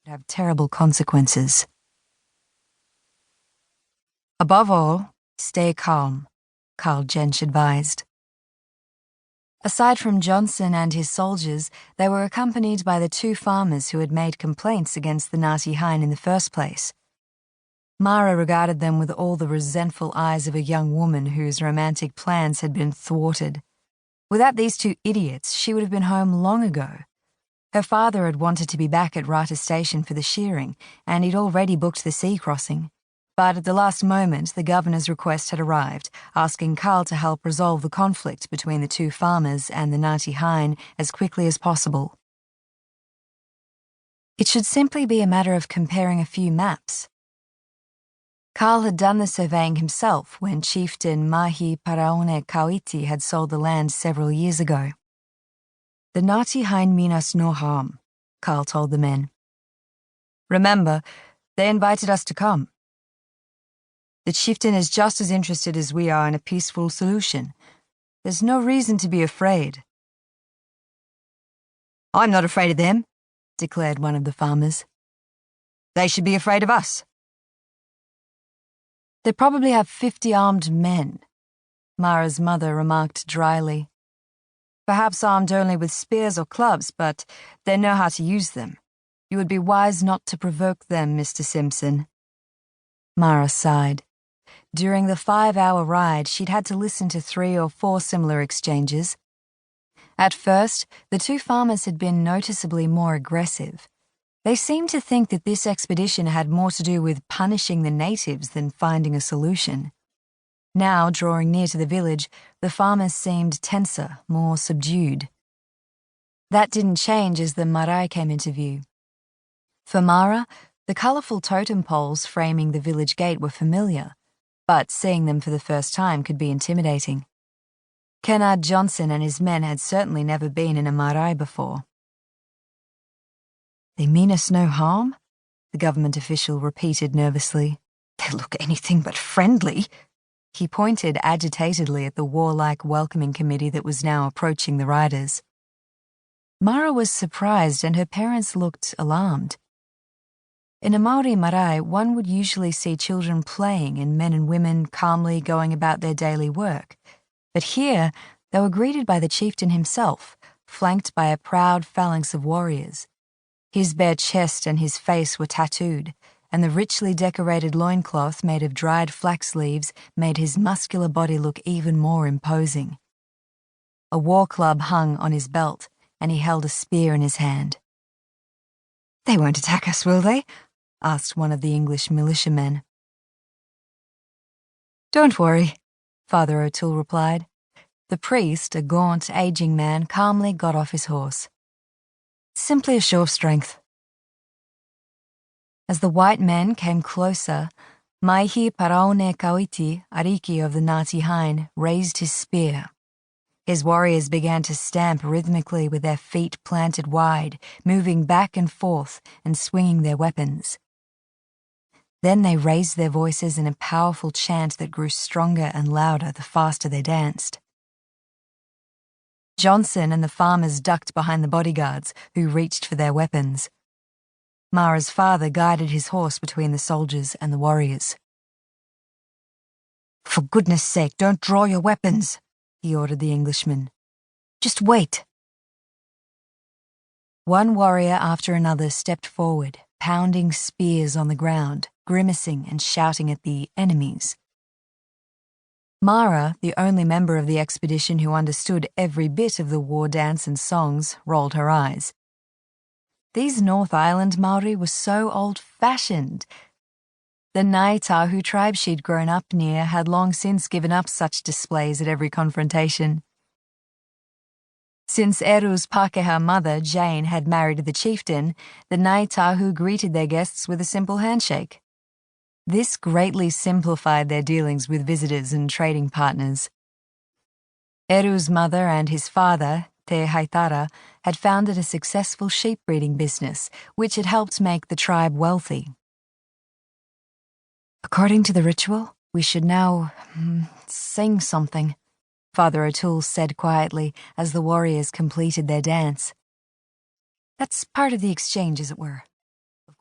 would have terrible consequences. Above all, stay calm, Karl Jentsch advised. Aside from Johnson and his soldiers, they were accompanied by the two farmers who had made complaints against the Nati Hein in the first place. Mara regarded them with all the resentful eyes of a young woman whose romantic plans had been thwarted. Without these two idiots, she would have been home long ago. Her father had wanted to be back at Rata Station for the shearing, and he'd already booked the sea crossing. But at the last moment, the governor's request had arrived, asking Karl to help resolve the conflict between the two farmers and the Nati Hein as quickly as possible. It should simply be a matter of comparing a few maps. Karl had done the surveying himself when chieftain Mahi Paraone Kauiti had sold the land several years ago. The Nati Hein mean us no harm, Karl told the men. Remember, they invited us to come. The chieftain is just as interested as we are in a peaceful solution. There's no reason to be afraid. I'm not afraid of them, declared one of the farmers. They should be afraid of us. They probably have 50 armed men, Mara's mother remarked dryly. Perhaps armed only with spears or clubs, but they know how to use them. You would be wise not to provoke them, Mr. Simpson. Mara sighed. During the 5-hour ride, she'd had to listen to 3 or 4 similar exchanges. At first, the two farmers had been noticeably more aggressive. They seemed to think that this expedition had more to do with punishing the natives than finding a solution. Now, drawing near to the village, the farmers seemed tenser, more subdued. That didn't change as the marae came into view. For Mara, the colourful totem poles framing the village gate were familiar, but seeing them for the first time could be intimidating. Kennard Johnson and his men had certainly never been in a marae before. They mean us no harm? The government official repeated nervously. They look anything but friendly. He pointed agitatedly at the warlike welcoming committee that was now approaching the riders. Mara was surprised and her parents looked alarmed. In a Maori marae, one would usually see children playing and men and women calmly going about their daily work. But here, they were greeted by the chieftain himself, flanked by a proud phalanx of warriors. His bare chest and his face were tattooed, and the richly decorated loincloth made of dried flax leaves made his muscular body look even more imposing. A war club hung on his belt, and he held a spear in his hand. They won't attack us, will they? Asked one of the English militiamen. Don't worry, Father O'Toole replied. The priest, a gaunt, aging man, calmly got off his horse. Simply a show of strength. As the white men came closer, Mahi Paraone Kauiti, Ariki of the Nati Hein, raised his spear. His warriors began to stamp rhythmically with their feet planted wide, moving back and forth and swinging their weapons. Then they raised their voices in a powerful chant that grew stronger and louder the faster they danced. Johnson and the farmers ducked behind the bodyguards, who reached for their weapons. Mara's father guided his horse between the soldiers and the warriors. For goodness sake, don't draw your weapons, he ordered the Englishman. Just wait. One warrior after another stepped forward, pounding spears on the ground, grimacing and shouting at the enemies. Mara, the only member of the expedition who understood every bit of the war dance and songs, rolled her eyes. These North Island Maori were so old-fashioned. The Ngāi Tahu tribe she'd grown up near had long since given up such displays at every confrontation. Since Eru's Pākehā mother, Jane, had married the chieftain, the Ngāi Tahu greeted their guests with a simple handshake. This greatly simplified their dealings with visitors and trading partners. Eru's mother and his father, Te Haitara, had founded a successful sheep breeding business, which had helped make the tribe wealthy. According to the ritual, we should now sing something, Father O'Toole said quietly as the warriors completed their dance. That's part of the exchange, as it were.